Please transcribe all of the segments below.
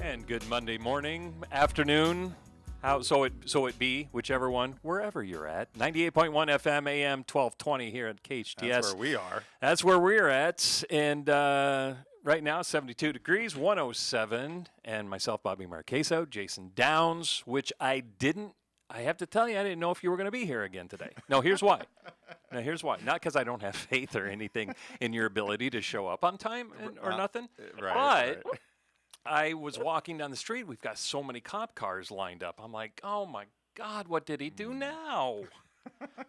And good Monday morning, afternoon, so it be, whichever one, wherever you're at. 98.1 FM, AM 1220 here at KHTS. That's where we are. That's where we're at. And right now, 72 degrees, 107. And myself, Bobby Marchesso, Jason Downs, which I have to tell you, I didn't know if you were going to be here again today. No, here's why. Not because I don't have faith or anything in your ability to show up on time or nothing. Right. I was walking down the street. We've got so many cop cars lined up. I'm like, oh, my God, what did he do now?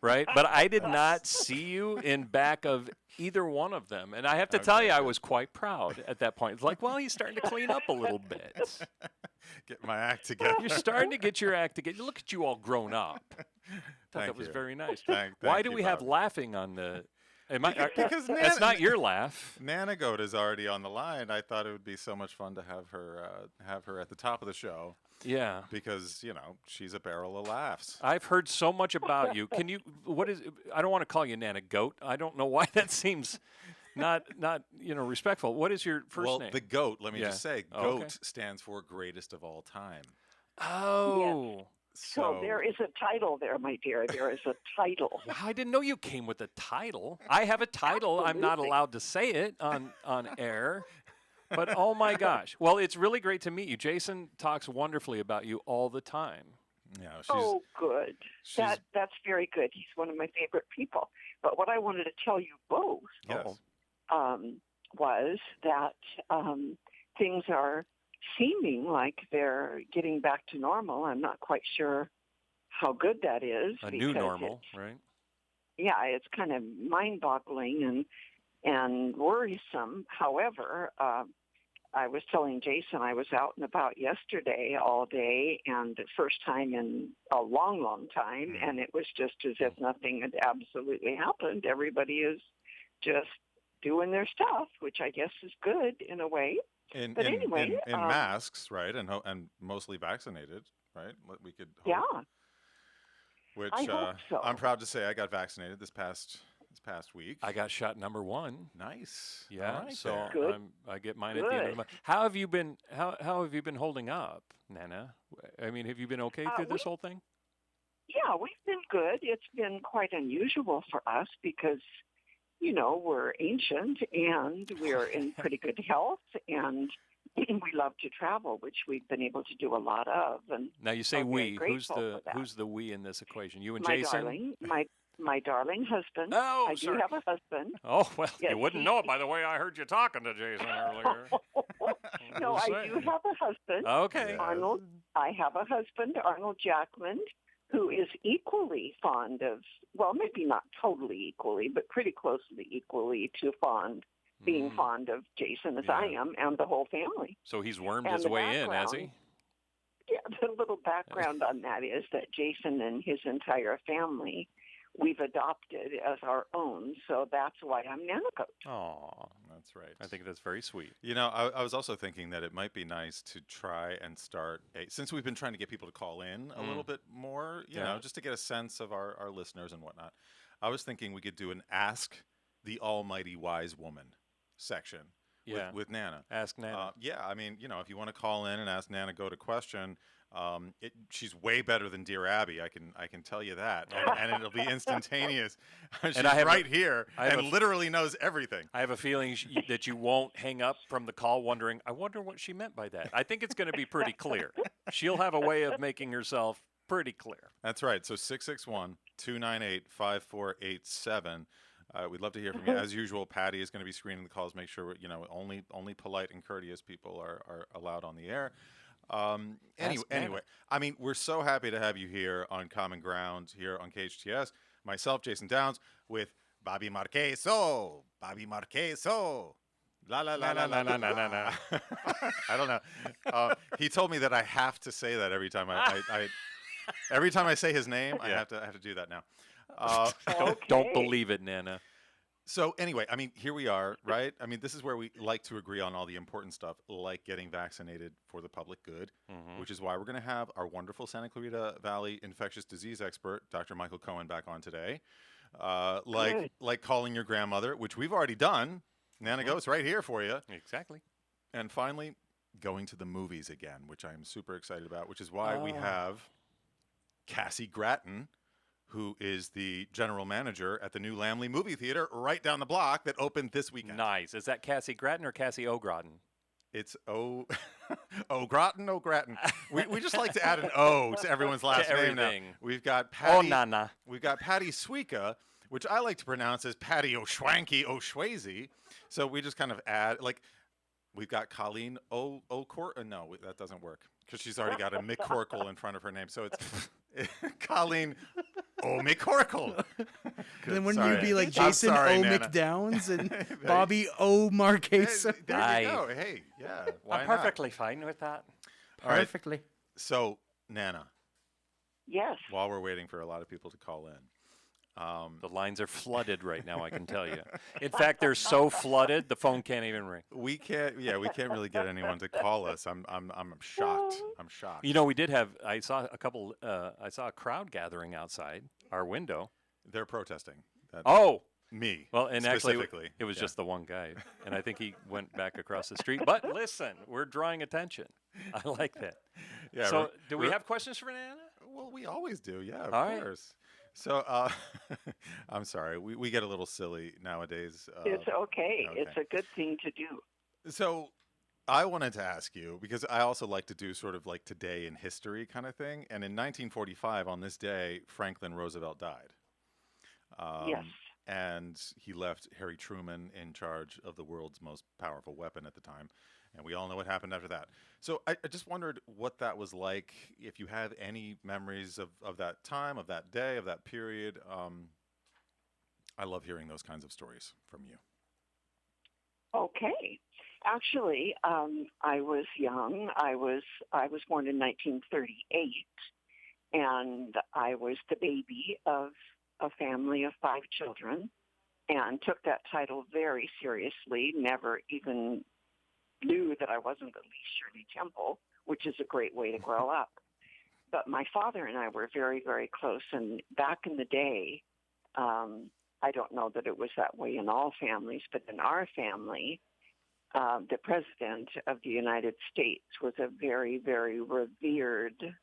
Right? But I did not see you in back of either one of them. And I have to tell you, I was quite proud at that point. It's like, well, he's starting to clean up a little bit. Get my act together. You're starting to get your act together. Look at you all grown up. That was very nice. Why do we have laughing on the... Because that's not your laugh. Nana Goat is already on the line. I thought it would be so much fun to have her at the top of the show. Yeah. Because, she's a barrel of laughs. I've heard so much about you. I don't want to call you Nana Goat. I don't know why that seems not respectful. What is your first name? Well, the GOAT, let me just say, GOAT stands for greatest of all time. Oh. Yes. So there is a title there, my dear. There is a title. Well, I didn't know you came with a title. I have a title. Absolutely. I'm not allowed to say it on air. But oh my gosh. Well, it's really great to meet you. Jason talks wonderfully about you all the time. Yeah, good. That's very good. He's one of my favorite people. But what I wanted to tell you both was that things are seeming like they're getting back to normal. I'm not quite sure how good that is. A new normal, right? Yeah, it's kind of mind-boggling and worrisome. However, I was telling Jason I was out and about yesterday all day, and the first time in a long, long time, and it was just as if nothing had absolutely happened. Everybody is just doing their stuff, which I guess is good in a way. In masks, right, and mostly vaccinated, right? We could hope. Yeah. Which I hope so. I'm proud to say I got vaccinated this past week. I got shot number 1. Nice. Yeah. Right, so I get mine at the end of the month. How have you been? How have you been holding up, Nana? I mean, have you been okay through this whole thing? Yeah, we've been good. It's been quite unusual for us because we're ancient and we're in pretty good health, and we love to travel, which we've been able to do a lot of. And now you say we. Who's the we in this equation? You and Jason? Darling, my darling husband. Oh, I do have a husband. Oh, well, yes, you wouldn't know it by the way I heard you talking to Jason earlier. No, I do have a husband. Okay. Arnold. I have a husband, Arnold Jackman, who is equally fond of, well, maybe not totally equally, but pretty closely equally to being fond of Jason as I am and the whole family. So he's wormed his way in, has he? Yeah, the little background on that is that Jason and his entire family we've adopted as our own, so that's why I'm Nana Goat. Oh, that's right. I think that's very sweet. I was also thinking that it might be nice to try and start since we've been trying to get people to call in a little bit more, just to get a sense of our listeners and whatnot. I was thinking we could do an Ask the Almighty Wise Woman section with Nana. Ask Nana. If you want to call in and ask Nana Goat a question, she's way better than Dear Abby. I can tell you that, and it'll be instantaneous. She's right here and literally knows everything. I have a feeling that you won't hang up from the call wondering, I wonder what she meant by that. I think it's going to be pretty clear. She'll have a way of making herself pretty clear. That's right. So 661-298-5487. We'd love to hear from you. As usual, Patty is going to be screening the calls. Make sure only polite and courteous people are allowed on the air. Anyway, we're so happy to have you here on Common Ground here on KHTS. Myself, Jason Downs, with Bobby Marchesso. La la la la la la la la. I don't know. He told me that I have to say that every time every time I say his name. I have to do that now. Don't believe it, Nana. So anyway, here we are, right? This is where we like to agree on all the important stuff, like getting vaccinated for the public good, which is why we're going to have our wonderful Santa Clarita Valley infectious disease expert, Dr. Michael Cohen, back on today. Like calling your grandmother, which we've already done. Nana Goat's right here for you. Exactly. And finally, going to the movies again, which I am super excited about, which is why we have Cassie Gratton, who is the general manager at the new Lamley movie theater right down the block that opened this weekend. Nice. Is that Cassie Gratton or Cassie O'Gratton? It's O'Gratton. We just like to add an O to everyone's last name now. We've got Patty. Nana. We've got Patty Suika, which I like to pronounce as Patty O'Schwanky. So we just kind of add, like, we've got Colleen O'Court. No, that doesn't work because she's already got a McCorkle in front of her name. So it's Colleen McCorkle. Then wouldn't you be like Jason O. McDowns and Bobby O. Marchesso? There you go. Hey, yeah. Why I'm perfectly fine with that. Perfectly. Right. So, Nana. Yes. While we're waiting for a lot of people to call in. The lines are flooded right now, I can tell you. In fact, they're so flooded, the phone can't even ring. We can't really get anyone to call us. I'm shocked. I'm shocked. You know, we did have, I saw a crowd gathering outside our window. They're protesting. Me. Well, and actually, it was Yeah. just the one guy. And I think he went back across the street. But listen, we're drawing attention. I like that. Yeah. So, do we have questions for Nana? Well, we always do. Yeah, of All right. course. So, I'm sorry. We get a little silly nowadays. It's okay. It's a good thing to do. So, I wanted to ask you, because I also like to do sort of like today in history kind of thing. And in 1945, on this day, Franklin Roosevelt died. Yes. And he left Harry Truman in charge of the world's most powerful weapon at the time. And we all know what happened after that. So I just wondered what that was like, if you have any memories of that time, of that day, of that period. I love hearing those kinds of stories from you. Okay. Actually, I was young. I was born in 1938, and I was the baby of a family of 5 children, and took that title very seriously. Never even knew that I wasn't the least Shirley Temple, which is a great way to grow up. But my father and I were very, very close. And back in the day, I don't know that it was that way in all families, but in our family, the President of the United States was a very, very revered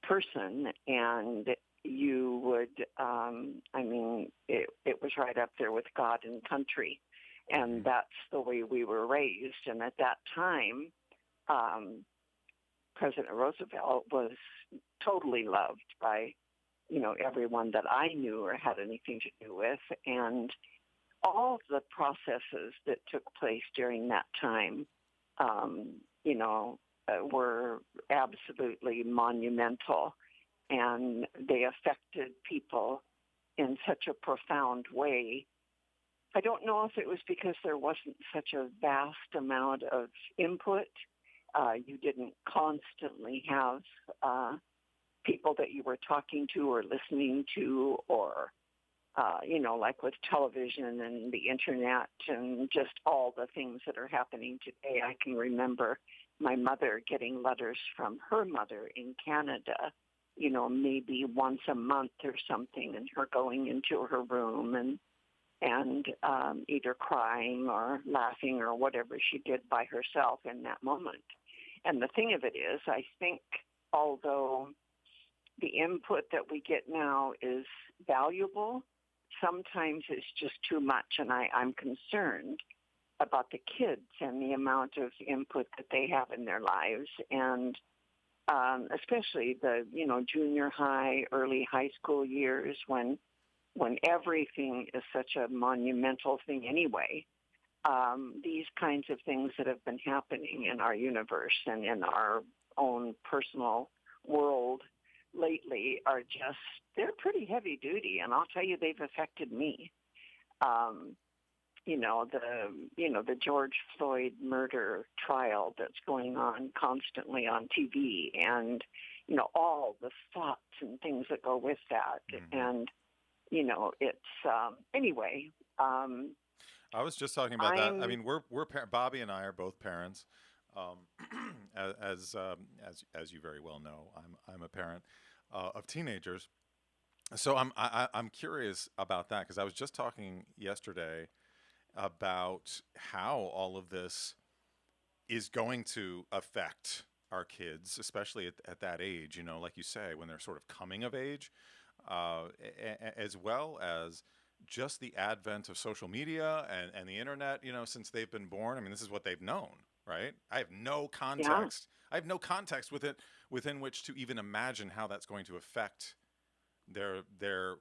person. And you would, it was right up there with God and country. And that's the way we were raised. And at that time, President Roosevelt was totally loved by, everyone that I knew or had anything to do with. And all the processes that took place during that time, were absolutely monumental. And they affected people in such a profound way. I don't know if it was because there wasn't such a vast amount of input. You didn't constantly have people that you were talking to or listening to, or, like with television and the internet and just all the things that are happening today. I can remember my mother getting letters from her mother in Canada, maybe once a month or something, and her going into her room and either crying or laughing or whatever she did by herself in that moment. And the thing of it is, I think although the input that we get now is valuable, sometimes it's just too much. And I'm concerned about the kids and the amount of input that they have in their lives. And especially the, junior high, early high school years when everything is such a monumental thing anyway. These kinds of things that have been happening in our universe and in our own personal world lately are just, they're pretty heavy duty. And I'll tell you, they've affected me. The George Floyd murder trial that's going on constantly on TV, and, all the thoughts and things that go with that. Mm-hmm. And, it's, anyway. I was just talking about that. I mean, we're Bobby and I are both parents. As you very well know, I'm a parent of teenagers. So I'm curious about that, because I was just talking yesterday about how all of this is going to affect our kids, especially at that age, like you say, when they're sort of coming of age, as well as just the advent of social media and the internet, since they've been born. I mean, this is what they've known, right? I have no Yeah. context. I have no context within which to even imagine how that's going to affect their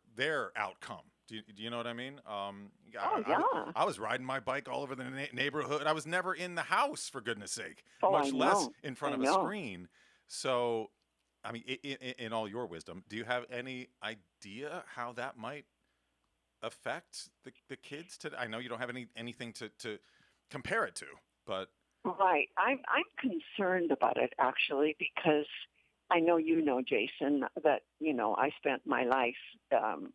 outcome. Do you know what I mean? Oh, yeah. I was riding my bike all over the neighborhood. I was never in the house, for goodness sake, Oh, I much less know. in front I of a know. screen. So, I mean, in all your wisdom, do you have any idea how that might affect the kids today? I know you don't have anything to compare it to, but Right. I'm concerned about it actually because I know Jason, that I spent my life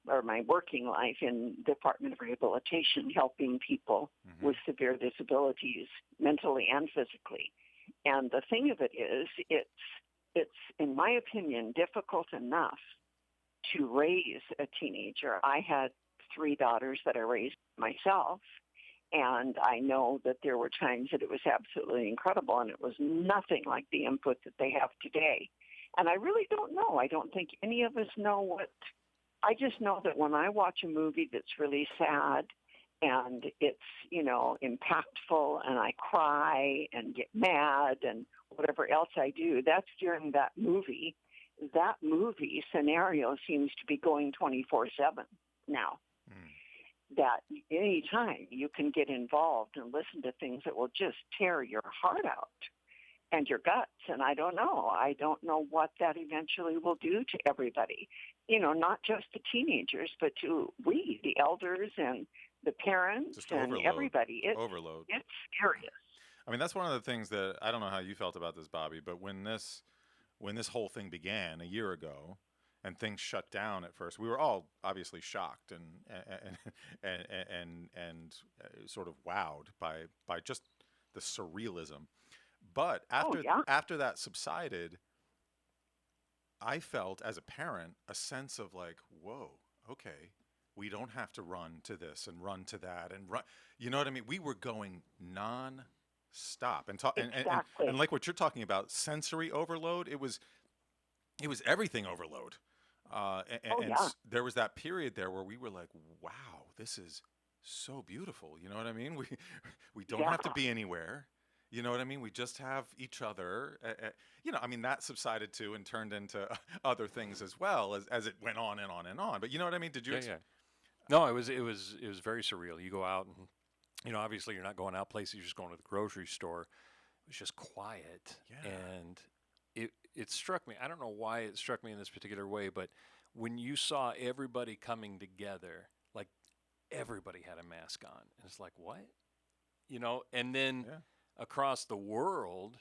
or my working life in the Department of Rehabilitation, helping people with severe disabilities, mentally and physically. And the thing of it is, it's in my opinion difficult enough to raise a teenager. I had 3 daughters that I raised myself. And I know that there were times that it was absolutely incredible, and it was nothing like the input that they have today. And I really don't know. I don't think any of us know what. I just know that when I watch a movie that's really sad and it's, impactful, and I cry and get mad and whatever else I do, that's during that movie. That movie scenario seems to be going 24/7 now. That any time you can get involved and listen to things that will just tear your heart out and your guts. And I don't know. I don't know what that eventually will do to everybody. Not just the teenagers, but to we, the elders and the parents just and overload. everybody. Overload. It's serious. I mean, that's one of the things that I don't know how you felt about this, Bobby, but when this whole thing began a year ago, and things shut down at first, we were all obviously shocked and sort of wowed by just the surrealism. But after that subsided, I felt as a parent a sense of like, whoa, okay, we don't have to run to this and run to that and run. You know what I mean? We were going non-stop Exactly. and like what you're talking about, sensory overload. It was everything overload. There was that period there where we were like, wow, this is so beautiful. You know what I mean? We don't have to be anywhere. You know what I mean? We just have each other. I mean, that subsided too and turned into other things as well as it went on and on and on. But you know what I mean? Did you? Yeah. No, it was very surreal. You go out and, obviously you're not going out places. You're just going to the grocery store. It was just quiet. Yeah. And it struck me. I don't know why it struck me in this particular way, but when you saw everybody coming together, like everybody had a mask on, and it's like, what? And then across the world,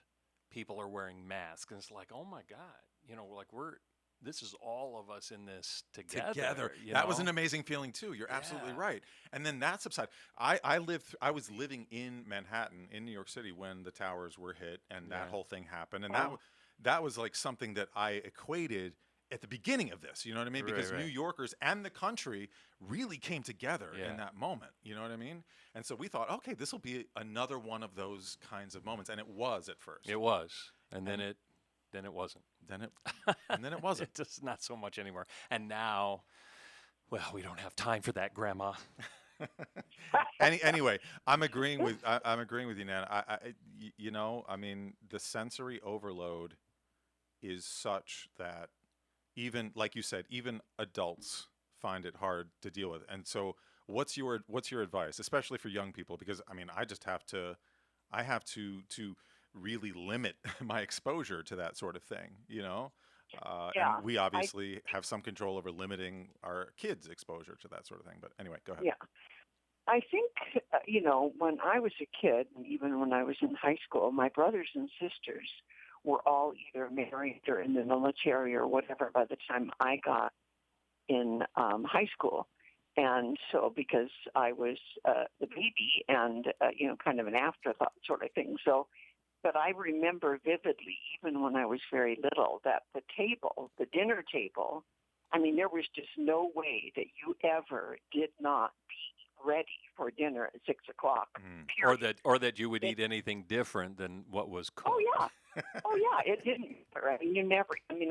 people are wearing masks, and it's like, oh my God, like this is all of us in this together. That was an amazing feeling too. You're absolutely right. And then that subsided. I was living in Manhattan, in New York City, when the towers were hit and that whole thing happened. And that was like something that I equated at the beginning of this. You know what I mean? Because New Yorkers and the country really came together in that moment. You know what I mean? And so we thought, okay, this will be another one of those kinds of moments. And it was at first. It was. And then it wasn't. And then it wasn't. It's just not so much anymore. And now, well, we don't have time for that, Grandma. Anyway, I'm agreeing with you, Nana. I mean, the sensory overload is such that even, like you said, even adults find it hard to deal with. And so, what's your advice, especially for young people? Because I mean, I have to really limit my exposure to that sort of thing, and we obviously have some control over limiting our kids' exposure to that sort of thing. But anyway, go ahead. Yeah. I think, when I was a kid, and even when I was in high school, my brothers and sisters were all either married or in the military or whatever by the time I got in high school. And so because I was the baby and, kind of an afterthought sort of thing. So, but I remember vividly, even when I was very little, that the dinner table, I mean, there was just no way that you ever did not be ready for dinner at 6 o'clock. Or that you would eat anything different than what was cooked. Oh yeah, it didn't matter.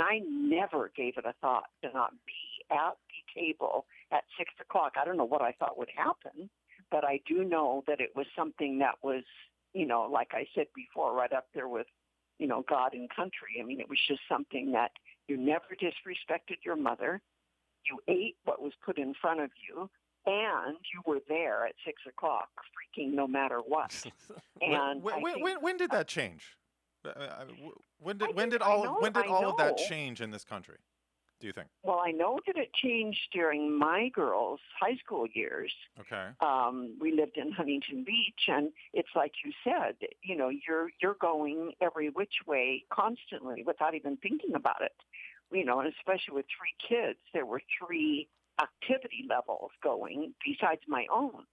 I never gave it a thought to not be at the table at 6 o'clock. I don't know what I thought would happen, but I do know that it was something that was, like I said before, right up there with, God and country. I mean, it was just something that you never disrespected your mother. You ate what was put in front of you, and you were there at 6 o'clock, freaking no matter what. And when did that change? When did all of that change in this country, do you think? Well, I know that it changed during my girls' high school years. Okay. We lived in Huntington Beach, and it's like you said, you're going every which way constantly without even thinking about it. And especially with 3 kids, there were 3 activity levels going besides my own.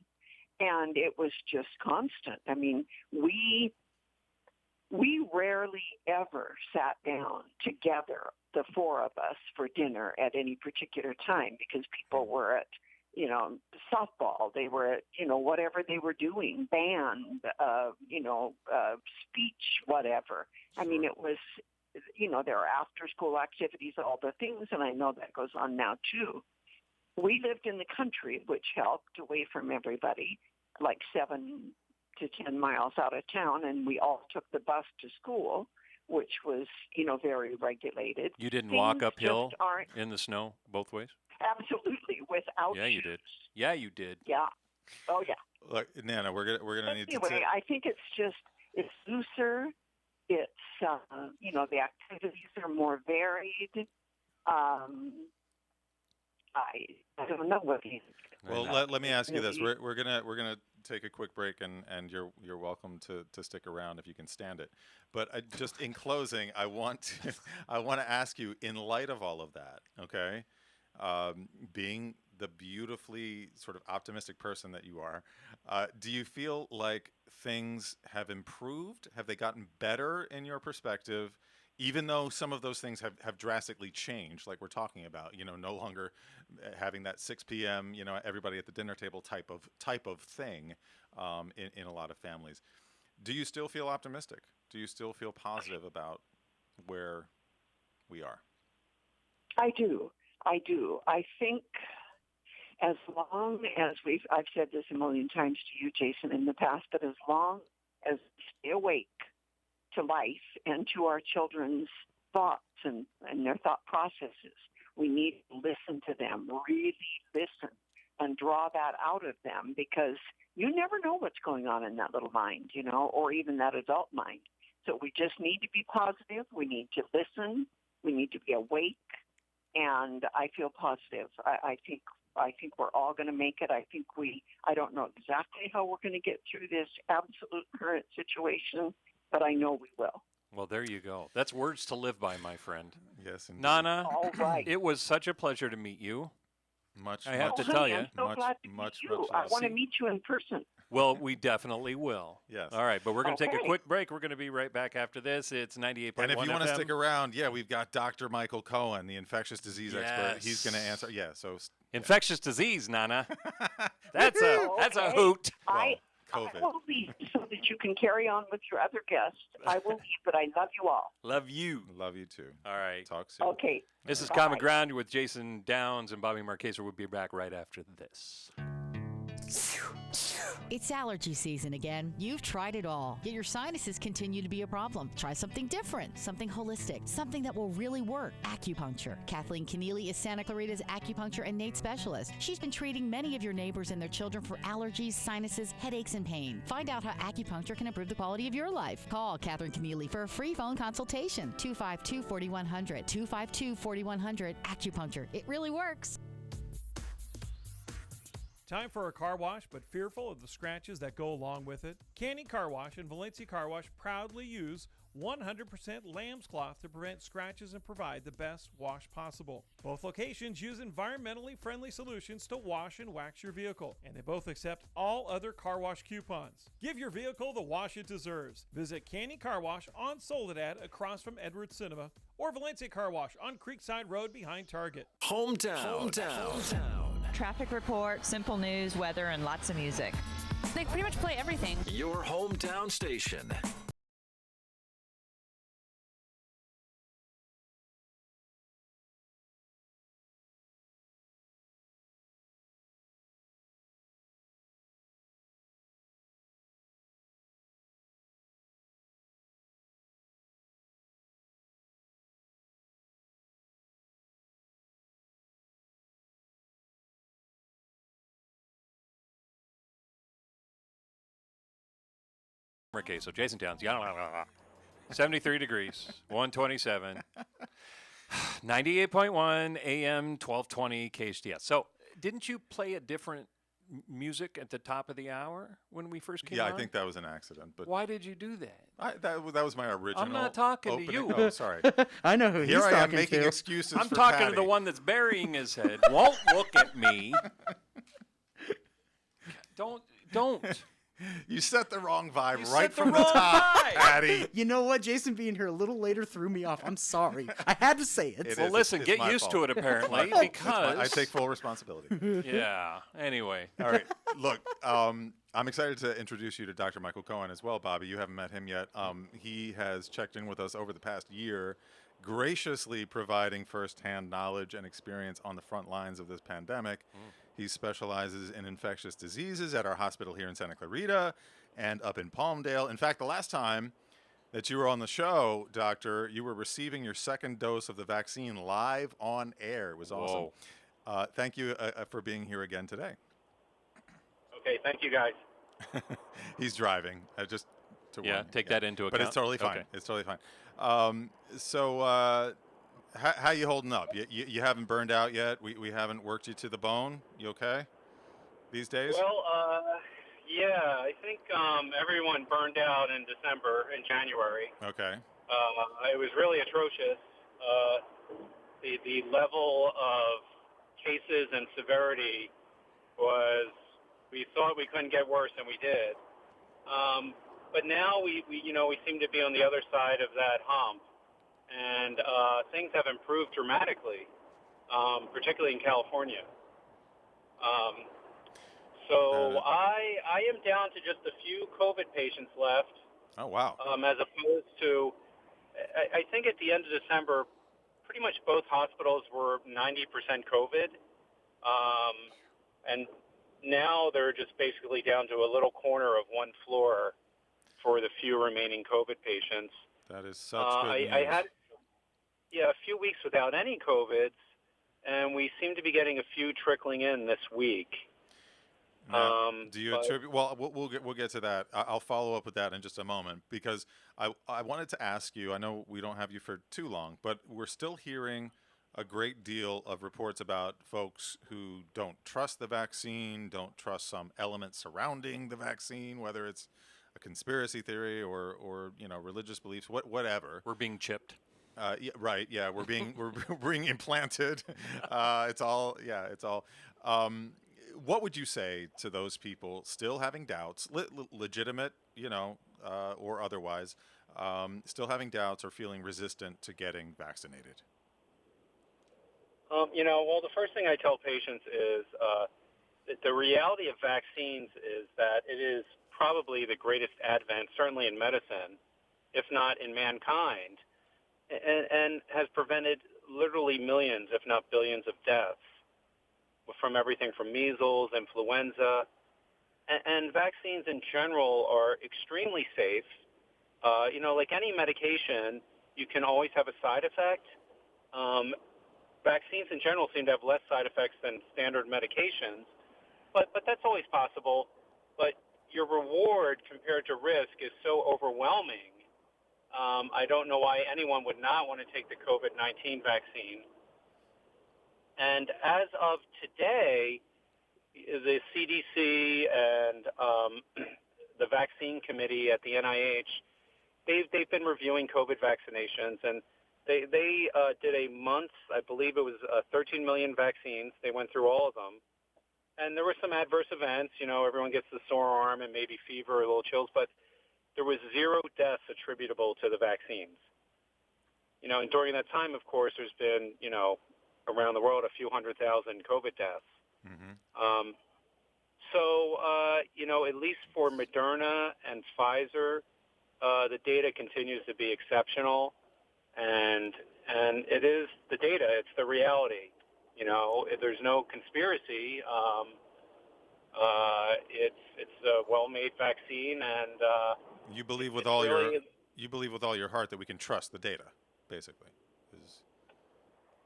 And it was just constant. I mean, we rarely ever sat down together, the 4 of us, for dinner at any particular time because people were at, softball. They were at, whatever they were doing, band, speech, whatever. I mean, it was, there are after-school activities, all the things, and I know that goes on now too. We lived in the country, which helped, away from everybody, like 7 to 10 miles out of town, and we all took the bus to school, which was, very regulated. You didn't walk uphill in the snow both ways? Absolutely, without Yeah, you shoes. did. Yeah, you did. Yeah. Oh, yeah. Look, Nana, we're gonna need to. Anyway, I think it's looser. It's the activities are more varied. I don't know what these. Well, let me ask you this: we're gonna take a quick break, and you're welcome to stick around if you can stand it. But just in closing, I want to ask you, in light of all of that, okay, being the beautifully sort of optimistic person that you are, do you feel like things have improved? Have they gotten better in your perspective? Even though some of those things have drastically changed, like we're talking about, no longer having that 6 p.m., everybody at the dinner table type of thing in a lot of families. Do you still feel optimistic? Do you still feel positive about where we are? I do. I think as long as I've said this a million times to you, Jason, in the past, but as long as we stay awake to life and to our children's thoughts and their thought processes, we need to listen to them, really listen, and draw that out of them, because you never know what's going on in that little mind, or even that adult mind. So we just need to be positive. We need to listen. We need to be awake. And I feel positive. I think we're all going to make it. I don't know exactly how we're going to get through this absolute current situation, but I know we will. Well, there you go. That's words to live by, my friend. Yes, indeed. Nana, all right. It was such a pleasure to meet you. I have to tell you. I'm so glad to meet you. I want to meet you in person. Well, we definitely will. Yes. All right, but we're going to take a quick break. We're going to be right back after this. It's 98.1 And if you FM. want to stick around, we've got Dr. Michael Cohen, the infectious disease expert. He's going to answer. Yeah, so infectious disease, Nana. That's a hoot. I COVID. will leave so that you can carry on with your other guests. I will leave, but I love you all. Love you. Love you too. All right. Talk soon. Okay. This is Common Ground with Jason Downs and Bobby Marchesso. We'll be back right after this. It's allergy season again. You've tried it all, yet your sinuses continue to be a problem. Try something different, something holistic, something that will really work. Acupuncture. Kathleen Keneally is Santa Clarita's acupuncture and innate specialist. She's been treating many of your neighbors and their children for allergies, sinuses, headaches, and pain. Find out how acupuncture can improve the quality of your life. Call Catherine Keneally for a free phone consultation. 252-4100. 252-4100. Acupuncture. It really works. Time for a car wash, but fearful of the scratches that go along with it? Canny Car Wash and Valencia Car Wash proudly use 100% lamb's cloth to prevent scratches and provide the best wash possible. Both locations use environmentally friendly solutions to wash and wax your vehicle, and they both accept all other car wash coupons. Give your vehicle the wash it deserves. Visit Canny Car Wash on Soledad across from Edwards Cinema, or Valencia Car Wash on Creekside Road behind Target. Hometown. traffic report, simple news, weather, and lots of music. They pretty much play everything. Your hometown station. Marchesso, Jason Downs, 73 degrees, 127, 98.1 AM, 1220 KHTS. So, didn't you play a different music at the top of the hour when we first came on? Yeah, I think that was an accident. But why did you do that? That was my original. I'm not talking opening. to you. Oh, sorry. I know who Here he's I am talking making to. excuses I'm for talking Patty. to the one that's burying his head. Won't look at me. Don't. You set the wrong vibe You right set the from wrong the top, vibe. Patty. You know what? Jason being here a little later threw me off. I'm sorry. I had to say it. It Well, is. listen, It's get my used fault. to it, It's my apparently, fault. because I take full responsibility. Yeah. Anyway. All right. Look, I'm excited to introduce you to Dr. Michael Cohen as well, Bobby. You haven't met him yet. He has checked in with us over the past year, graciously providing firsthand knowledge and experience on the front lines of this pandemic. He specializes in infectious diseases at our hospital here in Santa Clarita and up in Palmdale. In fact, the last time that you were on the show, Doctor, you were receiving your second dose of the vaccine live on air. It was awesome. Thank you for being here again today. Okay, thank you, guys. He's driving. Just to warn you. Take that into account. But it's totally fine. Okay. It's totally fine. How you holding up? You haven't burned out yet? We haven't worked you to the bone? You okay these days? Well, yeah, I think everyone burned out in December and January. Okay. It was really atrocious. The level of cases and severity was, we thought we couldn't get worse, and we did. But now we seem to be on the other side of that hump, and things have improved dramatically, particularly in California. So I am down to just a few COVID patients left. Oh, wow. As opposed to, I think at the end of December, pretty much both hospitals were 90% COVID. And now they're just basically down to a little corner of one floor for the few remaining COVID patients. That is such good news. I had, a few weeks without any COVIDs, and we seem to be getting a few trickling in this week. Now, do you attribute? Well, we'll get to that. I'll follow up with that in just a moment, because I wanted to ask you. I know we don't have you for too long, but we're still hearing a great deal of reports about folks who don't trust the vaccine, don't trust some element surrounding the vaccine, whether it's a conspiracy theory or religious beliefs, whatever. We're being chipped. Yeah, right. Yeah, we're being implanted. It's all. What would you say to those people still having doubts, legitimate, or otherwise, still having doubts or feeling resistant to getting vaccinated? Well, the first thing I tell patients is the reality of vaccines is that it is probably the greatest advent, certainly in medicine, if not in mankind, and has prevented literally millions, if not billions, of deaths from everything from measles, influenza, and vaccines in general are extremely safe. Like any medication, you can always have a side effect. Vaccines in general seem to have less side effects than standard medications, but that's always possible. But your reward compared to risk is so overwhelming. I don't know why anyone would not want to take the COVID-19 vaccine. And as of today, the CDC and the vaccine committee at the NIH, they've been reviewing COVID vaccinations, and they did a month, I believe it was 13 million vaccines. They went through all of them. And there were some adverse events. Everyone gets the sore arm and maybe fever or a little chills, but there was 0 deaths attributable to the vaccines. And during that time, of course, there's been, around the world, a few 100,000 COVID deaths. Mm-hmm. At least for Moderna and Pfizer, the data continues to be exceptional, and it is the data. It's the reality. There's no conspiracy. It's a well-made vaccine, and you believe with all your heart that we can trust the data, basically.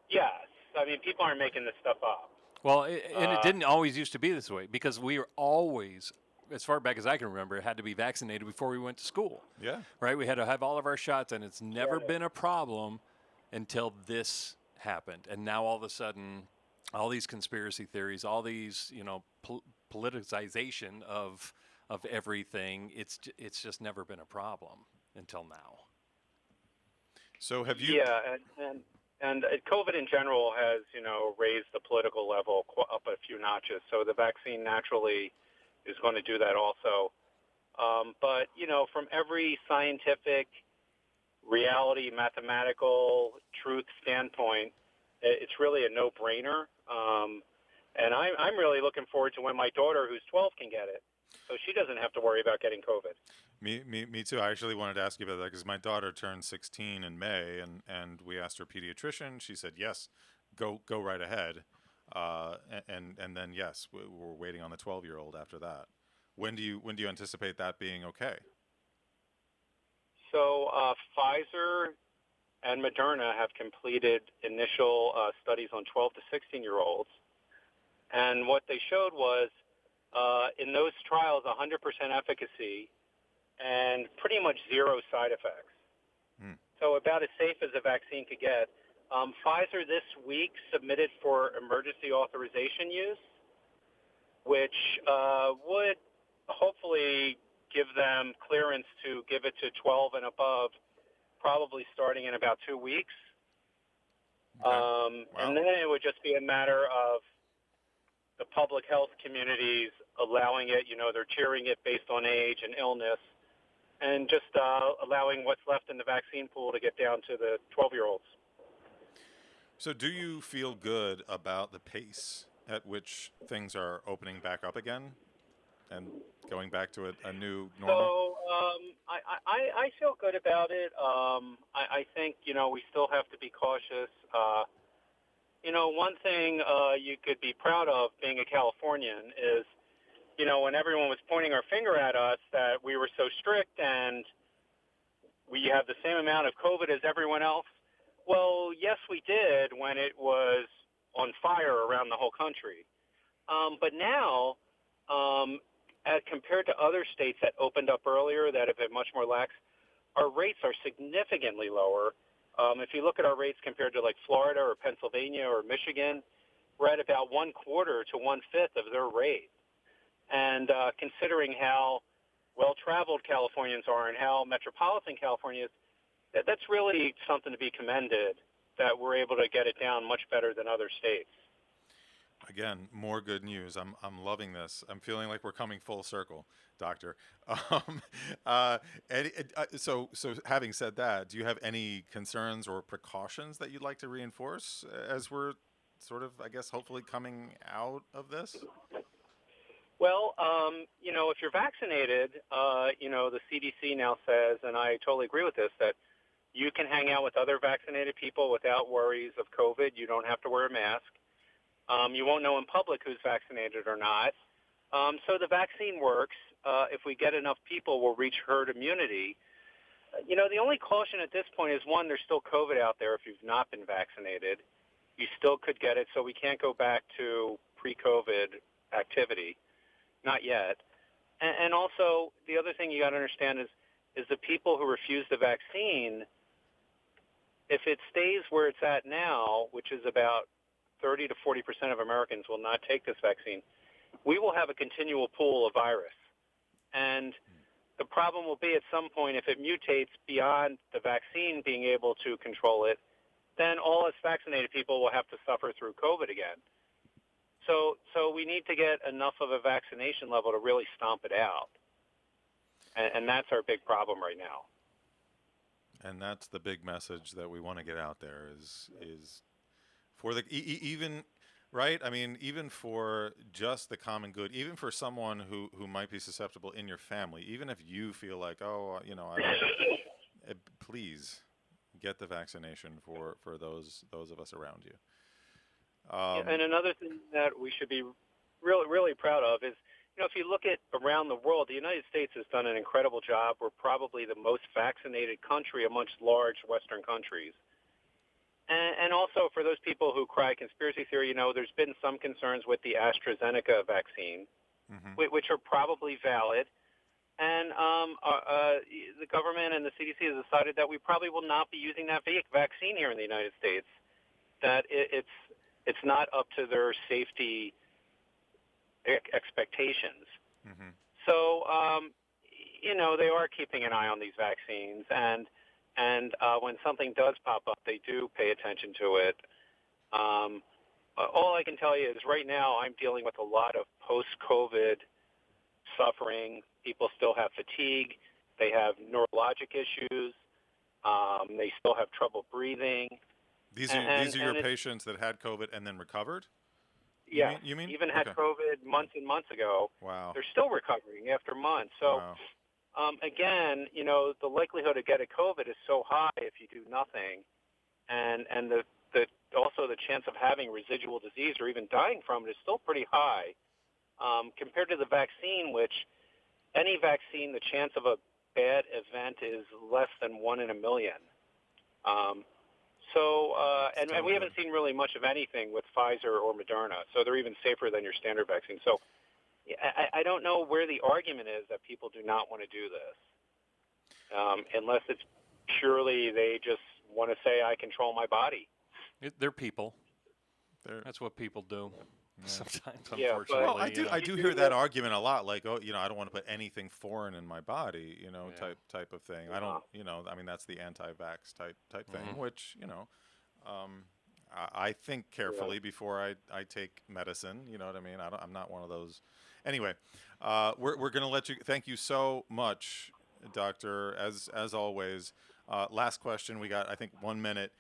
Yes, I mean people aren't making this stuff up. Well, and it didn't always used to be this way, because we were always, as far back as I can remember, had to be vaccinated before we went to school. Yeah. Right? We had to have all of our shots, and it's never been a problem until this happened. And now all of a sudden, all these conspiracy theories, all these, politicization of everything, it's just never been a problem until now. So have you? Yeah, and COVID in general has, raised the political level up a few notches. So the vaccine naturally is going to do that also. But, from every scientific, reality, mathematical, truth standpoint, it's really a no-brainer. And I'm really looking forward to when my daughter, who's 12, can get it, so she doesn't have to worry about getting COVID. Me too. I actually wanted to ask you about that because my daughter turned 16 in May, and we asked her pediatrician. She said yes, go right ahead. And then yes, we're waiting on the 12-year-old after that. When do you anticipate that being okay? So Pfizer and Moderna have completed initial studies on 12 to 16-year-olds, and what they showed was in those trials 100% efficacy and pretty much zero side effects. So about as safe as a vaccine could get. Pfizer this week submitted for emergency authorization use, which would hopefully give them clearance to give it to 12 and above, probably starting in about 2 weeks. Okay. Wow. And then it would just be a matter of the public health communities allowing it. They're tiering it based on age and illness, and just allowing what's left in the vaccine pool to get down to the 12-year-olds. So do you feel good about the pace at which things are opening back up again and going back to a new normal? So I feel good about it. I think, we still have to be cautious. One thing you could be proud of being a Californian is, when everyone was pointing our finger at us that we were so strict and we have the same amount of COVID as everyone else. Well, yes, we did when it was on fire around the whole country. But now, as compared to other states that opened up earlier that have been much more lax, our rates are significantly lower. If you look at our rates compared to like Florida or Pennsylvania or Michigan, we're at about 1/4 to 1/5 of their rate. And considering how well-traveled Californians are and how metropolitan California is, that's really something to be commended, that we're able to get it down much better than other states. Again, more good news. I'm loving this. I'm feeling like we're coming full circle, Doctor. So having said that, do you have any concerns or precautions that you'd like to reinforce as we're sort of, I guess, hopefully coming out of this? Well, if you're vaccinated, the CDC now says, and I totally agree with this, that you can hang out with other vaccinated people without worries of COVID. You don't have to wear a mask. You won't know in public who's vaccinated or not. So the vaccine works. If we get enough people, we'll reach herd immunity. The only caution at this point is, one, there's still COVID out there if you've not been vaccinated. You still could get it, so we can't go back to pre-COVID activity. Not yet. And also, the other thing you got to understand is the people who refuse the vaccine, if it stays where it's at now, which is about 30 to 40% of Americans will not take this vaccine, we will have a continual pool of virus. And the problem will be at some point, if it mutates beyond the vaccine being able to control it, then all us vaccinated people will have to suffer through COVID again. So we need to get enough of a vaccination level to really stomp it out. And that's our big problem right now. And that's the big message that we want to get out there is for the even Right? I mean, even for just the common good, even for someone who might be susceptible in your family, even if you feel like, oh, please get the vaccination for those of us around you. And another thing that we should be really proud of is, if you look at around the world, the United States has done an incredible job. We're probably the most vaccinated country amongst large Western countries. And also for those people who cry conspiracy theory, there's been some concerns with the AstraZeneca vaccine, which are probably valid. And the government and the CDC has decided that we probably will not be using that vaccine here in the United States, that it's not up to their safety expectations. So, they are keeping an eye on these vaccines, and when something does pop up, they do pay attention to it. All I can tell you is right now I'm dealing with a lot of post-COVID suffering. People still have fatigue. They have neurologic issues. They still have trouble breathing. These are your patients that had COVID and then recovered? Yeah. You mean? Even had COVID months and months ago. Wow. They're still recovering after months. So, again, the likelihood of getting COVID is so high if you do nothing. And also the chance of having residual disease or even dying from it is still pretty high. Compared to the vaccine, which any vaccine, the chance of a bad event is less than 1 in a million. And we haven't seen really much of anything with Pfizer or Moderna, so they're even safer than your standard vaccine. So I don't know where the argument is that people do not want to do this, unless it's purely they just want to say, I control my body. They're people. That's what people do. Sometimes, yeah, unfortunately. Well, I do hear that argument a lot. Like, I don't want to put anything foreign in my body, type of thing. I don't, I mean, that's the anti-vax type thing, which, I think carefully before I take medicine. You know what I mean? I'm not one of those. Anyway, we're going to let you. Thank you so much, Doctor. As always. Last question. We got, I think, 1 minute.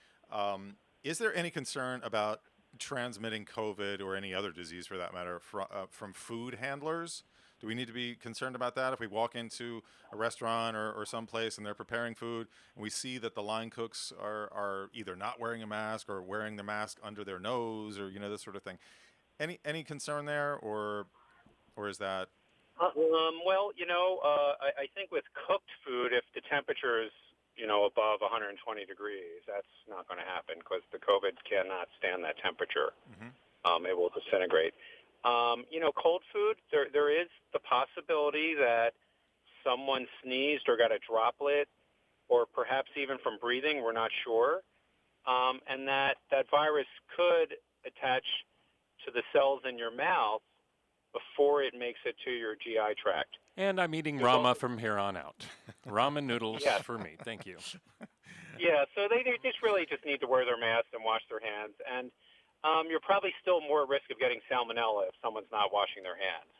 Is there any concern about transmitting COVID or any other disease for that matter from food handlers? Do we need to be concerned about that if we walk into a restaurant or someplace and they're preparing food and we see that the line cooks are either not wearing a mask or wearing the mask under their nose or this sort of thing? Any concern there or is that? Well, I think with cooked food, if the temperature is above 120 degrees, that's not going to happen because the COVID cannot stand that temperature. It will disintegrate. Cold food, there is the possibility that someone sneezed or got a droplet, or perhaps even from breathing, we're not sure, and that virus could attach to the cells in your mouth before it makes it to your GI tract. And I'm eating Rama from here on out. Ramen noodles for me. Thank you. Yeah, so they just really need to wear their masks and wash their hands. And you're probably still more at risk of getting salmonella if someone's not washing their hands.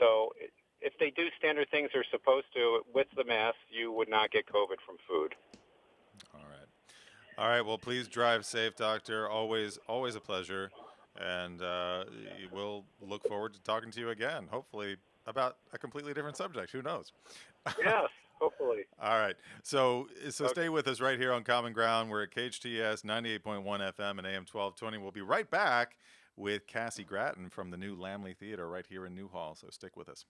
So if they do standard things they're supposed to with the mask, you would not get COVID from food. All right. Well, please drive safe, Doctor. Always a pleasure. And we'll look forward to talking to you again, hopefully about a completely different subject. Who knows? Yes, hopefully. All right. So stay with us right here on Common Ground. We're at KHTS 98.1 FM and AM 1220. We'll be right back with Cassie Gratton from the new Lamley Theater right here in Newhall. So stick with us.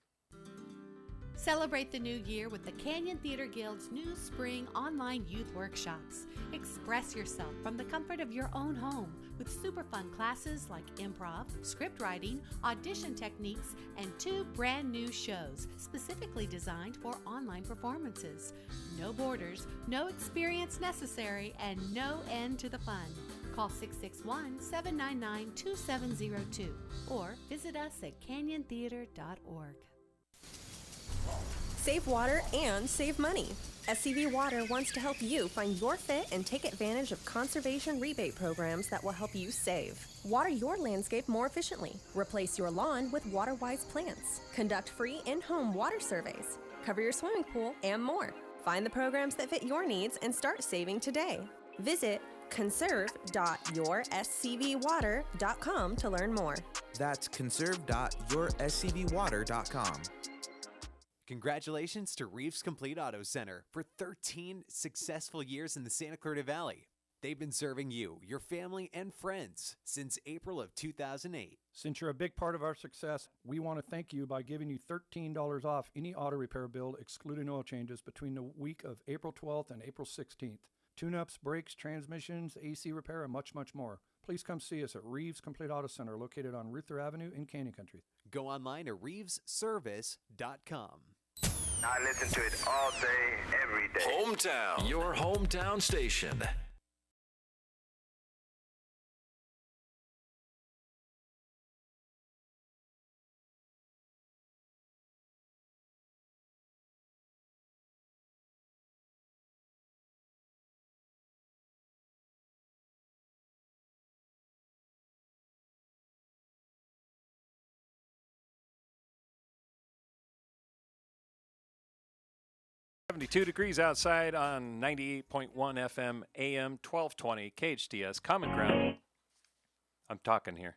Celebrate the new year with the Canyon Theater Guild's new spring online youth workshops. Express yourself from the comfort of your own home with super fun classes like improv, script writing, audition techniques, and 2 brand new shows specifically designed for online performances. No borders, no experience necessary, and no end to the fun. Call 661-799-2702 or visit us at canyontheater.org. Save water and save money. SCV Water wants to help you find your fit and take advantage of conservation rebate programs that will help you save. Water your landscape more efficiently. Replace your lawn with water-wise plants. Conduct free in-home water surveys. Cover your swimming pool and more. Find the programs that fit your needs and start saving today. Visit conserve.yourscvwater.com to learn more. That's conserve.yourscvwater.com. Congratulations to Reeves Complete Auto Center for 13 successful years in the Santa Clarita Valley. They've been serving you, your family, and friends since April of 2008. Since you're a big part of our success, we want to thank you by giving you $13 off any auto repair bill, excluding oil changes, between the week of April 12th and April 16th. Tune-ups, brakes, transmissions, AC repair, and much, much more. Please come see us at Reeves Complete Auto Center, located on Ruther Avenue in Canyon Country. Go online to reevesservice.com. I listen to it all day, every day. Hometown, your hometown station. Degrees outside on 98.1 FM, AM 1220, KHTS, Common Ground. I'm talking here.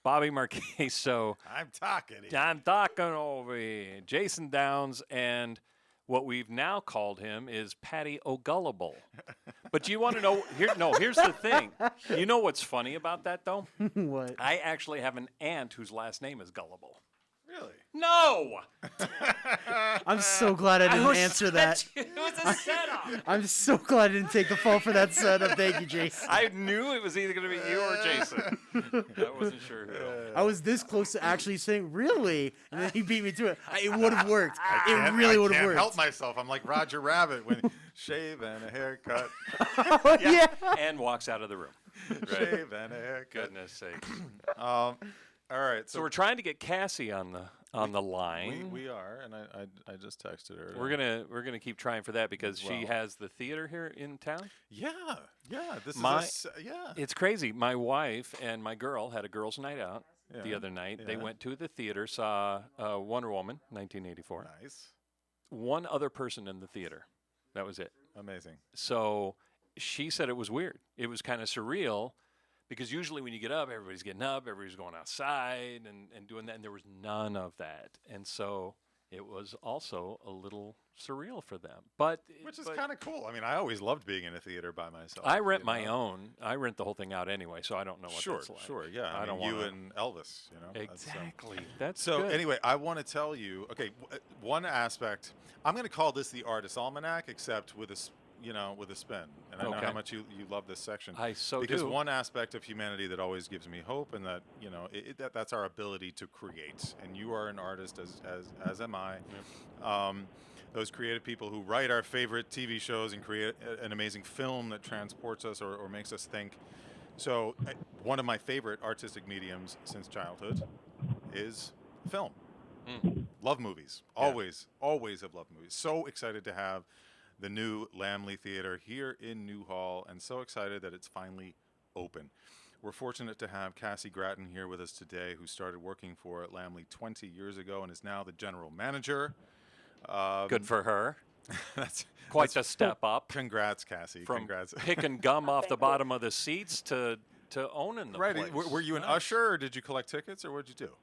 Bobby Marchesso. I'm talking here. I'm talking over here. Jason Downs, and what we've now called him is Patty O'Gullible. But you want to know, here's the thing. You know what's funny about that, though? What? I actually have an aunt whose last name is Gullible. Really? No! I'm so glad I didn't answer that. It was a setup. I'm so glad I didn't take the fall for that setup. Thank you, Jason. I knew it was either going to be you or Jason. I wasn't sure who. I was this close to actually saying, really? And then he beat me to it. It would have worked. It I really would have can't worked. help myself. I'm like Roger Rabbit when shave and a haircut. Oh, yeah. And walks out of the room. Right. Shave and a haircut. Goodness sakes. All right. So we're trying to get Cassie on the line. We are, and I just texted her. We're gonna keep trying for that because she has the theater here in town. Yeah. This is It's crazy. My wife and my girl had a girls' night out the other night. They went to the theater, saw Wonder Woman, 1984. Nice. One other person in the theater. That was it. Amazing. So she said it was weird. It was kind of surreal. Because usually when you get up, everybody's getting up, everybody's going outside and doing that, and there was none of that. And so it was also a little surreal for them. Which is kind of cool. I mean, I always loved being in a theater by myself. I rent my own. I rent the whole thing out anyway, so I don't know what that's like. Sure, yeah. I mean, you and Elvis, you know. Exactly. That's so good. anyway, I want to tell you, okay, one aspect, I'm going to call this the Artist Almanac, except with a spin. And I know how much you love this section. I so because do. one aspect of humanity that always gives me hope, and that that's our ability to create. And you are an artist, as am I. Yep. Those creative people who write our favorite TV shows and create an amazing film that transports us or makes us think. So one of my favorite artistic mediums since childhood is film. Love movies. Always have loved movies. So excited to have the new Lamley Theater here in New Hall, and so excited that it's finally open. We're fortunate to have Cassie Gratton here with us today, who started working for Lamley 20 years ago and is now the general manager. Good for her. That's quite the step up. Congrats, Cassie. Congrats. Picking gum off the bottom of the seats to owning the place. Right. Were you an usher, or did you collect tickets, or what did you do?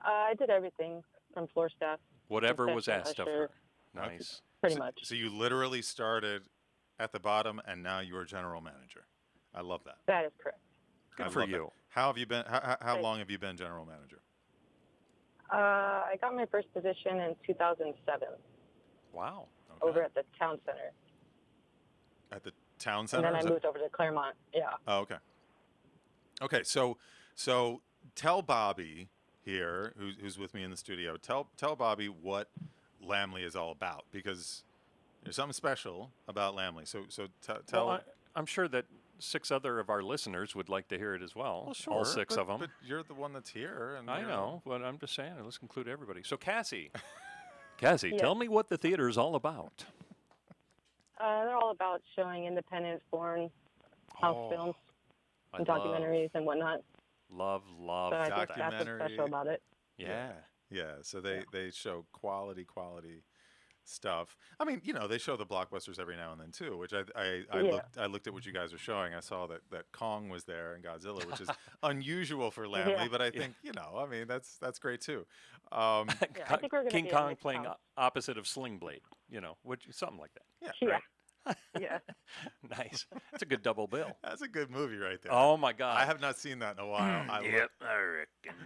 I did everything from floor staff. Whatever was asked of her. Okay. Nice. Pretty much. So you literally started at the bottom, and now you are general manager. I love that. That is correct. Good for you. That. How have you been? How long have you been general manager? I got my first position in 2007. Wow. Okay. Over at the town center. At the town center? And then I moved over to Claremont. Yeah. Oh, okay. Okay, so tell Bobby here, who's with me in the studio, tell Bobby what Lamley is all about, because there's something special about Lamley. So tell. Well, I'm sure that 6 other of our listeners would like to hear it as well. Well, sure. All 6 of them. But you're the one that's here. And I know, but I'm just saying, let's include everybody. So Cassie, Yes. tell me what the theater is all about. They're all about showing independent foreign house films and documentaries and whatnot. Love so I think that's what's special about it. Yeah. So they show quality stuff. I mean, they show the blockbusters every now and then too, which I looked at what you guys are showing. I saw that Kong was there and Godzilla, which is unusual for Lamley, but I think I mean that's great too. I think we're King Kong playing opposite of Sling Blade, something like that. Yeah. Right. Yeah. Nice. That's a good double bill. That's a good movie right there. Oh my God. I have not seen that in a while. I reckon.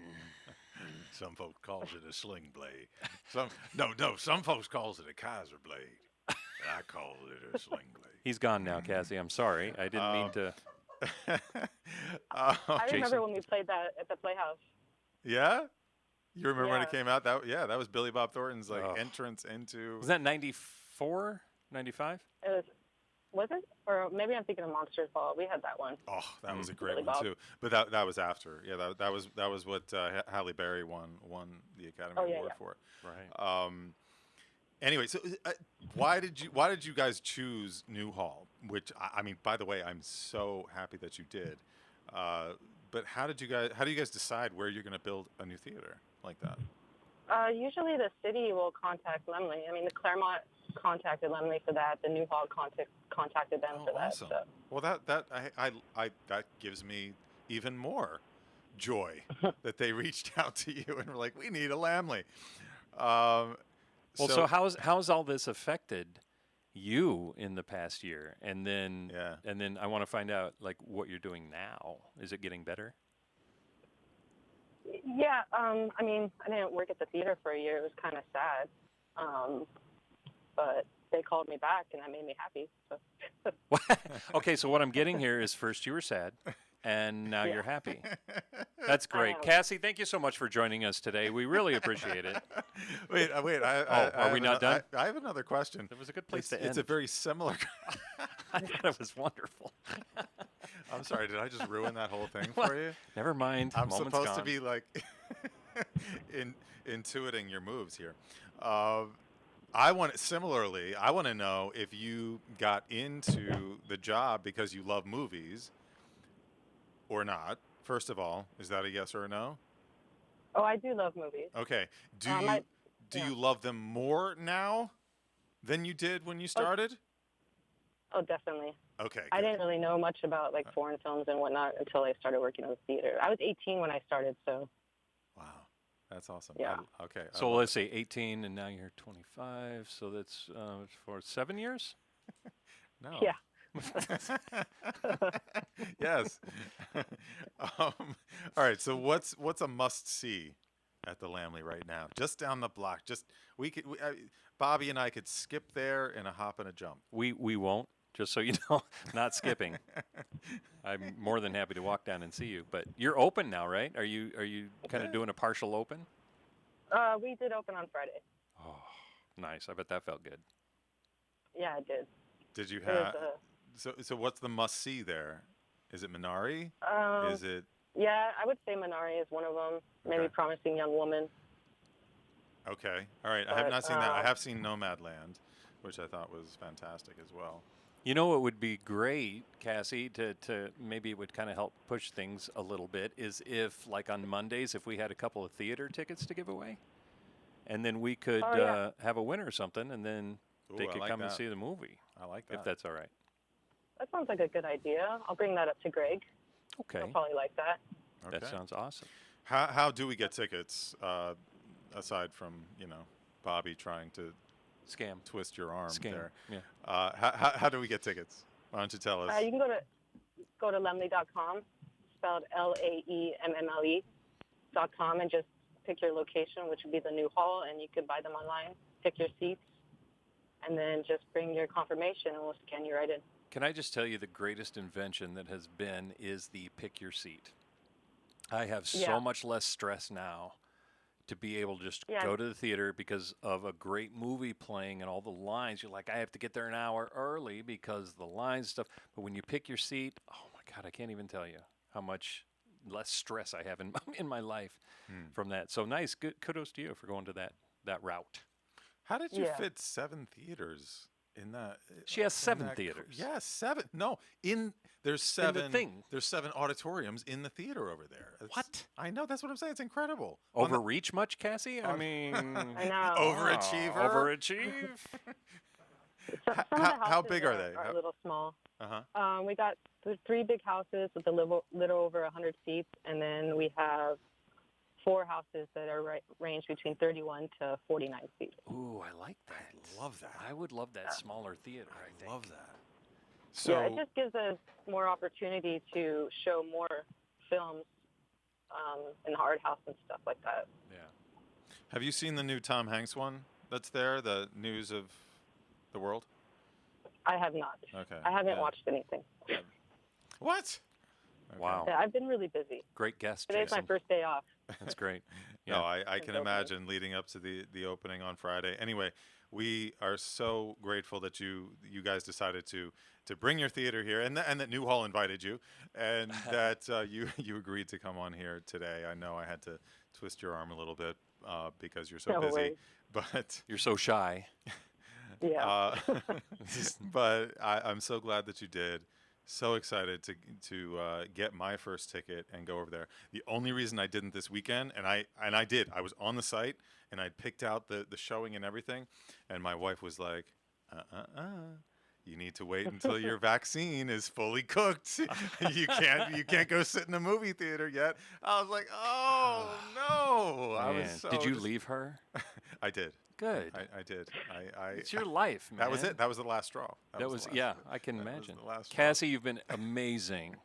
Some folks calls it a sling blade. Some folks calls it a Kaiser blade. And I call it a sling blade. He's gone now, Cassie. I'm sorry. I didn't mean to. I remember when we played that at the Playhouse. Yeah? You remember when it came out? That was Billy Bob Thornton's entrance into. Was that 94, 95? Was it? Or maybe I'm thinking of Monsters Ball. We had that one. Oh, that was a great one too. But that was after. Yeah, that was what Halle Berry won the Academy Award for. Right. Anyway, so why did you guys choose Newhall? Which I mean, by the way, I'm so happy that you did. But how do you guys decide where you're going to build a new theater like that? Usually the city will contact Lemley. I mean, the Claremont contacted Lemley for that. The Newhall contacted them for that. Awesome. So. Well, that gives me even more joy that they reached out to you and were like, we need a Lamley. So how's all this affected you in the past year? And then I want to find out like what you're doing now. Is it getting better? Yeah, I mean, I didn't work at the theater for a year. It was kind of sad. But they called me back, and that made me happy. So. Okay, so what I'm getting here is first you were sad, and now you're happy. That's great. Cassie, thank you so much for joining us today. We really appreciate it. Wait. Are we not done? I have another question. It was a good place to end. It's a very similar. I thought it was wonderful. I'm sorry. Did I just ruin that whole thing for you? Never mind. I'm supposed to be like intuiting your moves here. I want to know if you got into the job because you love movies or not. First of all, is that a yes or a no? Oh, I do love movies. Okay. Do you love them more now than you did when you started? Oh, definitely. Okay. I didn't really know much about like foreign films and whatnot until I started working in the theater. I was 18 when I started, so. Wow. That's awesome. Yeah. Okay. So let's say 18, and now you're 25. So that's for 7 years? No. Yeah. Yes. All right. So what's a must see at the Lamley right now? Just down the block. Bobby and I could skip there in a hop and a jump. We won't. Just so you know, not skipping. I'm more than happy to walk down and see you. But you're open now, right? Are you kind of doing a partial open? We did open on Friday. Oh, nice. I bet that felt good. Yeah, it did. Did you have? So what's the must see there? Is it Minari? Is it? Yeah, I would say Minari is one of them. Maybe Promising Young Woman. Okay. All right. I have not seen that. I have seen Nomadland, which I thought was fantastic as well. You know what would be great, Cassie, to maybe it would kind of help push things a little bit, is if, like on Mondays, if we had a couple of theater tickets to give away, and then we could have a winner or something, and then they could come and see the movie. I like that. If that's all right. That sounds like a good idea. I'll bring that up to Greg. Okay. He'll probably like that. Okay. That sounds awesome. How do we get tickets, aside from, Bobby trying to twist your arm there? Yeah. How do we get tickets? Why don't you tell us? You can go to lemley.com, spelled LAEMMLE.com, and just pick your location, which would be the Newhall, and you could buy them online. Pick your seats, and then just bring your confirmation, and we'll scan you right in. Can I just tell you the greatest invention that has been is the pick your seat. I have so much less stress now to be able to just go to the theater because of a great movie playing and all the lines. You're like, I have to get there an hour early because the lines stuff. But when you pick your seat, oh my God, I can't even tell you how much less stress I have in my life from that. So nice. Good. Kudos to you for going to that route. How did you fit 7 theaters In that, she has 7 theaters. Yes, 7. No, there's 7. In the thing. There's 7 auditoriums in the theater over there. What? I know. That's what I'm saying. It's incredible. Overreach much, Cassie? I mean, I know. Overachiever. Overachieve. Some of the houses how big are they? Are a little small. Uh-huh. We got 3 big houses with a little over 100 seats, and then we have 4 houses that are range between 31 to 49 seats. Ooh, I like that. I love that. I would love that smaller theater. I think. Love that. So yeah, it just gives us more opportunity to show more films in the art house and stuff like that. Yeah. Have you seen the new Tom Hanks one that's there, the News of the World? I have not. Okay. I haven't watched anything. What? Okay. Wow. Yeah, I've been really busy. Great guest, Today's Jason. my first day off. That's great. Yeah. No, I can imagine leading up to the opening on Friday. Anyway, we are so grateful that you guys decided to bring your theater here, and that Newhall invited you, and that you agreed to come on here today. I know I had to twist your arm a little bit because you're so busy, worries. but you're so shy. Yeah. But I'm so glad that you did. So excited to get my first ticket and go over there. The only reason I didn't this weekend, and I did, I was on the site and I picked out the showing and everything, and my wife was like, you need to wait until your vaccine is fully cooked. You can't go sit in a movie theater yet. I was like, oh no! I was so did you leave her? I did. Good. I did. It's your life, man. That was it. That was the last straw. That was the last I can imagine. the last straw. Cassie, you've been amazing.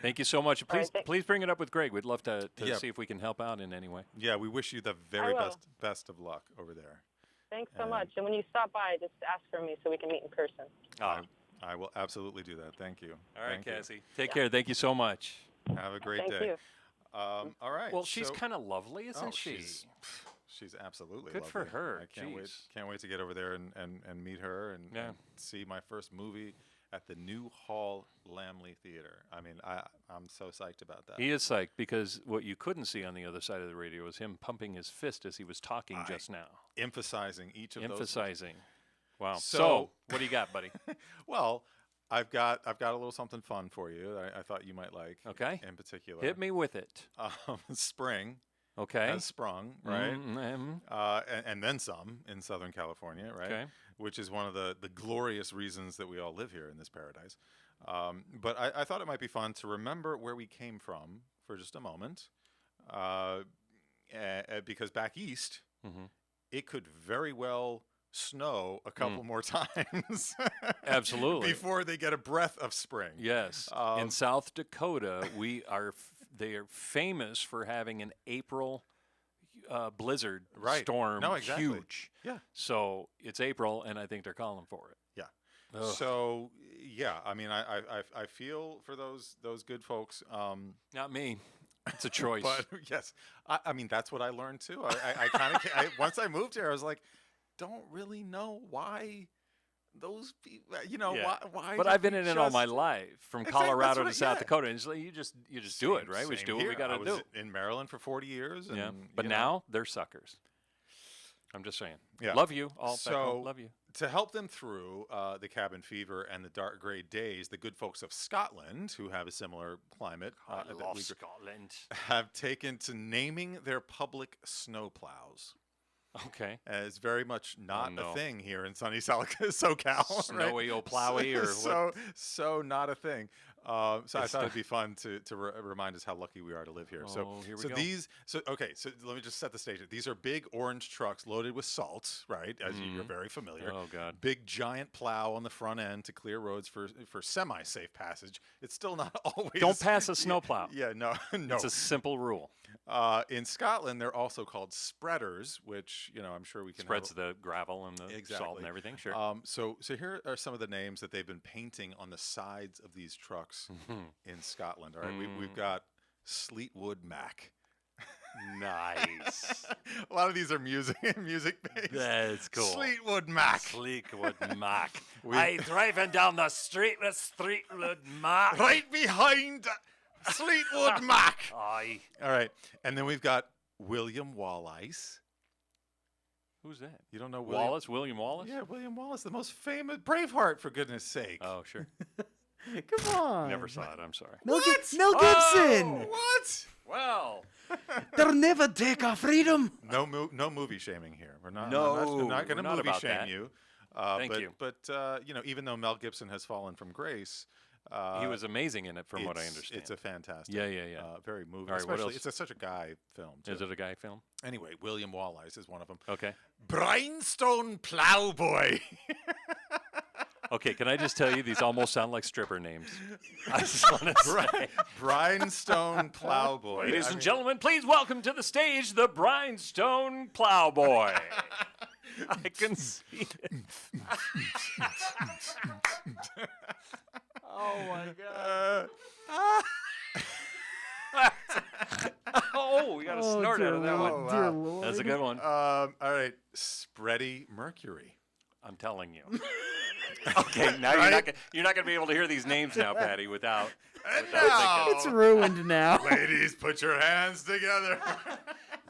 Thank you so much. Please, please bring it up with Greg. We'd love to see if we can help out in any way. Yeah, we wish you the very best of luck over there. Thanks so much. And when you stop by, just ask for me so we can meet in person. I will absolutely do that. Thank you. All right, Thank you. Cassie. Take care. Thank you so much. Have a great Thank day. you. All right. Well, she's kind of lovely, isn't she? She's absolutely Good lovely. for her. I can't wait to get over there and meet her and see my first movie at the New Hall Lamley Theater. I mean, I'm so psyched about that. He is psyched because what you couldn't see on the other side of the radio was him pumping his fist as he was talking just now. Emphasizing each of those. Emphasizing. Wow. So what do you got, buddy? Well, I've got a little something fun for you that I thought you might like. Okay. In particular. Hit me with it. Spring. Okay. Has sprung, right? Mm-hmm. And then some in Southern California, right? Okay. Which is one of the glorious reasons that we all live here in this paradise. But I thought it might be fun to remember where we came from for just a moment. Because back east, it could very well snow a couple more times. Absolutely. Before they get a breath of spring. Yes. In South Dakota, they are famous for having an April blizzard storm. No, exactly. Huge. Yeah. So it's April, and I think they're calling for it. Yeah. Ugh. So yeah, I mean, I feel for those good folks. Not me. It's a choice. But yes, I mean that's what I learned too. I kind of once I moved here, I was like, don't really know why those people, why. But I've been in it all my life, from Colorado to South Dakota. And it's like, you just do it, right? We just do what we got to do. I was in Maryland for 40 years. And, but now they're suckers. I'm just saying. Yeah. Love you all. So love you. To help them through the cabin fever and the dark gray days, the good folks of Scotland, who have a similar climate, I love Scotland, have taken to naming their public snowplows. Okay. It's very much not a thing here in sunny SoCal. Snowy or plowy or what? So not a thing. So I thought it'd be fun to remind us how lucky we are to live here. Here we go. So let me just set the stage. These are big orange trucks loaded with salt, right? As you're very familiar. Oh God. Big giant plow on the front end to clear roads for semi-safe passage. It's still not always. Don't pass a snowplow. Yeah, no. It's a simple rule. In Scotland, they're also called spreaders, which I'm sure we can spreads the gravel and the salt and everything. Sure. So here are some of the names that they've been painting on the sides of these trucks in Scotland. All right, we've got Sleetwood Mac. Nice. A lot of these are music based. That's cool. Sleetwood Mac. Sleetwood Mac. I driving down the street with Sleetwood Mac. Right behind Sleetwood Mac. Aye. All right, and then we've got William Wallace. Who's that? You don't know William Wallace? Yeah, William Wallace, the most famous Braveheart, for goodness sake. Oh, sure. Come on. Never saw it. I'm sorry. Mel Gibson. What? Well, they'll never take our freedom. No movie shaming here. We're not. No, I'm not going to movie shame that. you. Thank you. But even though Mel Gibson has fallen from grace, he was amazing in it, from what I understand. It's a fantastic. Yeah. Very moving. All right, what else? It's such a guy film. Too. Is it a guy film? Anyway, William Wallace is one of them. Okay. Brinestone Plowboy. Okay, can I just tell you, these almost sound like stripper names. I just want to say. Brinestone Plowboy. Ladies and gentlemen, please welcome to the stage the Brinestone Plowboy. I can see it. Oh, my God. Oh, we got a snort out of that one. Dear Lord. That's a good one. All right, Spready Mercury. I'm telling you. Okay, now you're not going to be able to hear these names now, Patty, without now, it's ruined now. Ladies, put your hands together.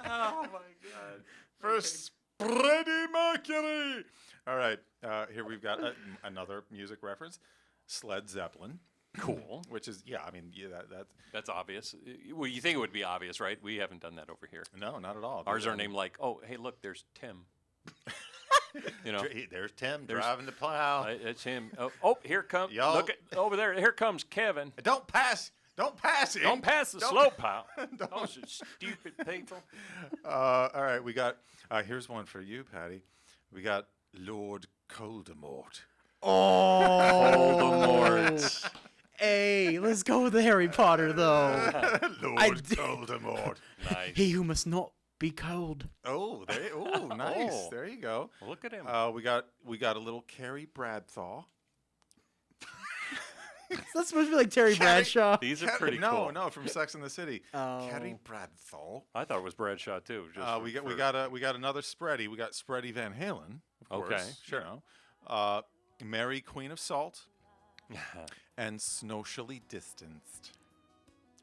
Oh, my God. For Spready Mercury. All right, here we've got another music reference. Led Zeppelin. Cool. Which is, that's obvious. Well, you think it would be obvious, right? We haven't done that over here. No, not at all. Ours are named like, oh, hey, look, there's Tim. There's Tim driving the plow. It's him. Oh, here comes. Look at over there. Here comes Kevin. Don't pass him. Don't pass the slow plow. Those are stupid people. All right, we got. Here's one for you, Patty. We got Lord Voldemort. Voldemort. Hey, let's go with the Harry Potter though. Lord Voldemort. Nice. He who must not be cold. Oh, nice. Oh. There you go. Look at him. We got a little Carrie Bradshaw. That's supposed to be like Terry Bradshaw. These are pretty cool. No, from Sex and the City. Oh. Carrie Bradshaw. I thought it was Bradshaw too. We got another Spready. We got Spready Van Halen. Of course, sure. You know. Mary Queen of Salt. And Socially Distanced.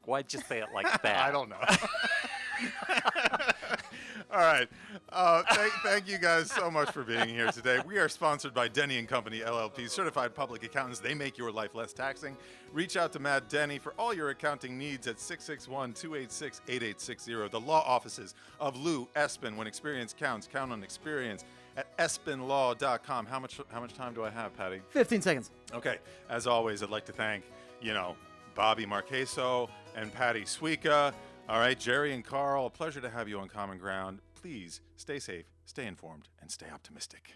Why'd you say it like that? I don't know. All right. Thank you guys so much for being here today. We are sponsored by Denny & Company, LLP, certified public accountants. They make your life less taxing. Reach out to Matt Denny for all your accounting needs at 661-286-8860. The law offices of Lou Esbin. When experience counts, count on experience at espinlaw.com. How much time do I have, Patty? 15 seconds. Okay. As always, I'd like to thank, Bobby Marchesso and Patty Suica. All right, Jerry and Carl, a pleasure to have you on Common Ground. Please stay safe, stay informed, and stay optimistic.